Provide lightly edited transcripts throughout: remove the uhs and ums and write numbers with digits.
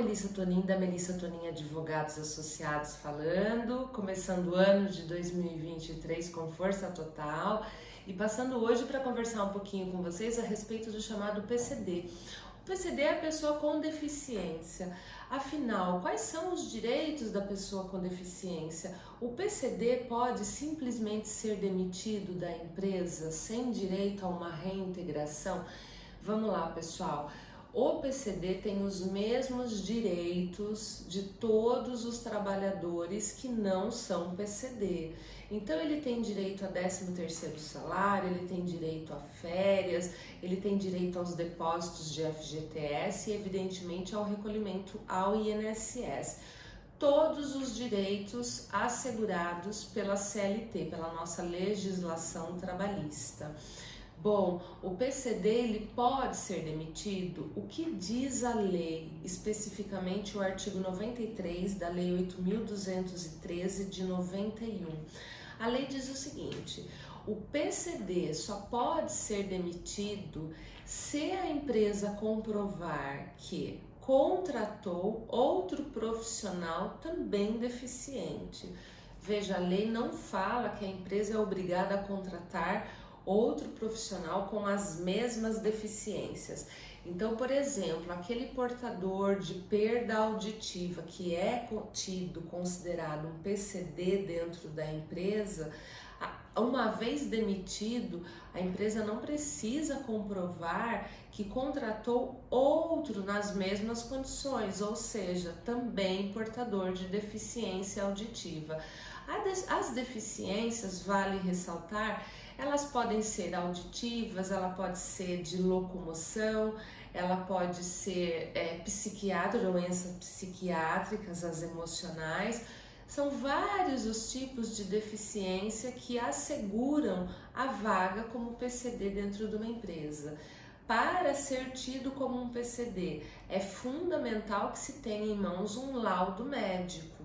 Melissa Tonin, da Melissa Tonin Advogados Associados falando, começando o ano de 2023 com força total e passando hoje para conversar um pouquinho com vocês a respeito do chamado PCD. O PCD é a pessoa com deficiência. Afinal, quais são os direitos da pessoa com deficiência? O PCD pode simplesmente ser demitido da empresa sem direito a uma reintegração? Vamos lá, pessoal. O PCD tem os mesmos direitos de todos os trabalhadores que não são PCD. Então ele tem direito a 13º salário, ele tem direito a férias, ele tem direito aos depósitos de FGTS e evidentemente ao recolhimento ao INSS. Todos os direitos assegurados pela CLT, pela nossa legislação trabalhista. Bom, o PCD ele pode ser demitido? O que diz a lei, especificamente o artigo 93 da Lei 8.213 de 91? A lei diz o seguinte: o PCD só pode ser demitido se a empresa comprovar que contratou outro profissional também deficiente. Veja, a lei não fala que a empresa é obrigada a contratar outro profissional com as mesmas deficiências. Então, por exemplo, aquele portador de perda auditiva que é considerado um PCD dentro da empresa, uma vez demitido, a empresa não precisa comprovar que contratou outro nas mesmas condições, ou seja, também portador de deficiência auditiva. As deficiências, vale ressaltar, elas podem ser auditivas, ela pode ser de locomoção, ela pode ser doenças psiquiátricas, as emocionais. São vários os tipos de deficiência que asseguram a vaga como PCD dentro de uma empresa. Para ser tido como um PCD, é fundamental que se tenha em mãos um laudo médico,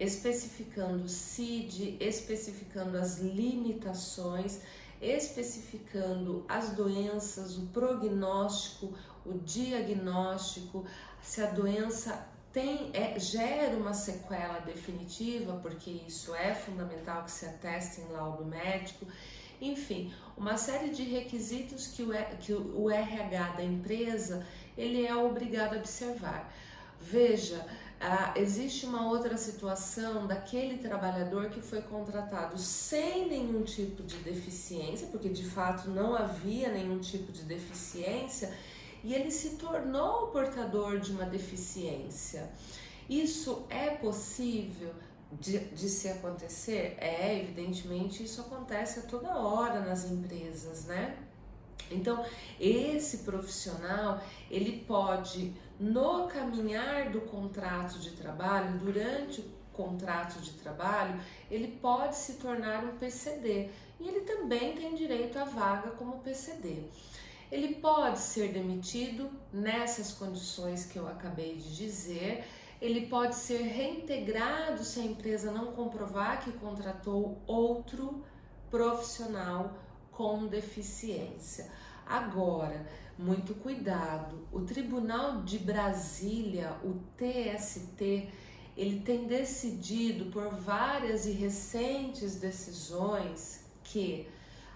especificando o CID, especificando as limitações, especificando as doenças, o prognóstico, o diagnóstico, se a doença gera uma sequela definitiva, porque isso é fundamental que se ateste em laudo médico. Enfim, uma série de requisitos que o RH da empresa ele é obrigado a observar. Veja, existe uma outra situação daquele trabalhador que foi contratado sem nenhum tipo de deficiência, porque de fato não havia nenhum tipo de deficiência, e ele se tornou portador de uma deficiência. Isso é possível de se acontecer? Evidentemente isso acontece a toda hora nas empresas, né? Então, esse profissional, ele pode, no caminhar do contrato de trabalho, durante o contrato de trabalho, ele pode se tornar um PCD e ele também tem direito à vaga como PCD. Ele pode ser demitido nessas condições que eu acabei de dizer, ele pode ser reintegrado se a empresa não comprovar que contratou outro profissional com deficiência. Agora, muito cuidado, o Tribunal de Brasília, o TST, ele tem decidido por várias e recentes decisões que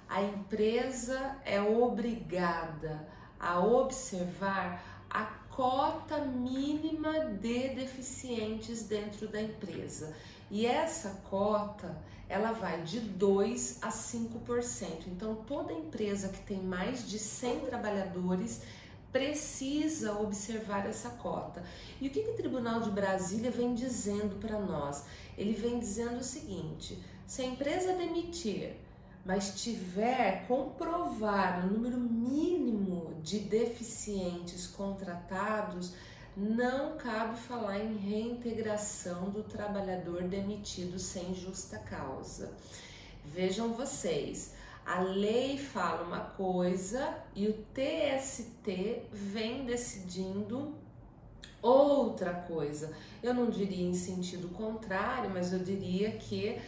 a empresa é obrigada a observar a cota mínima de deficientes dentro da empresa. E essa cota, ela vai de 2% a 5%. Então, toda empresa que tem mais de 100 trabalhadores precisa observar essa cota. E o que o Tribunal de Brasília vem dizendo para nós? Ele vem dizendo o seguinte: se a empresa demitir, mas tiver comprovado o número mínimo de deficientes contratados, não cabe falar em reintegração do trabalhador demitido sem justa causa. Vejam vocês, a lei fala uma coisa e o TST vem decidindo outra coisa. Eu não diria em sentido contrário, mas eu diria que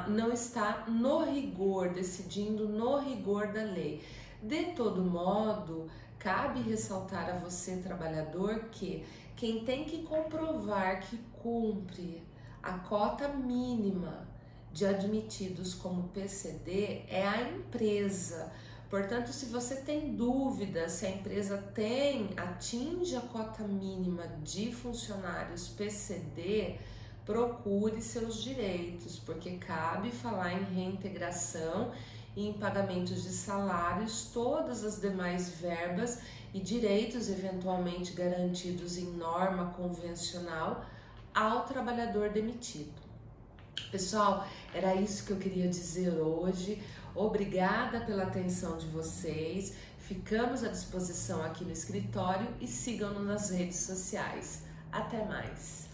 não está no rigor, decidindo no rigor da lei. De todo modo, cabe ressaltar a você, trabalhador, que quem tem que comprovar que cumpre a cota mínima de admitidos como PCD é a empresa. Portanto, se você tem dúvida se a empresa atinge a cota mínima de funcionários PCD, procure seus direitos, porque cabe falar em reintegração e em pagamentos de salários, todas as demais verbas e direitos eventualmente garantidos em norma convencional ao trabalhador demitido. Pessoal, era isso que eu queria dizer hoje. Obrigada pela atenção de vocês. Ficamos à disposição aqui no escritório e sigam-nos nas redes sociais. Até mais!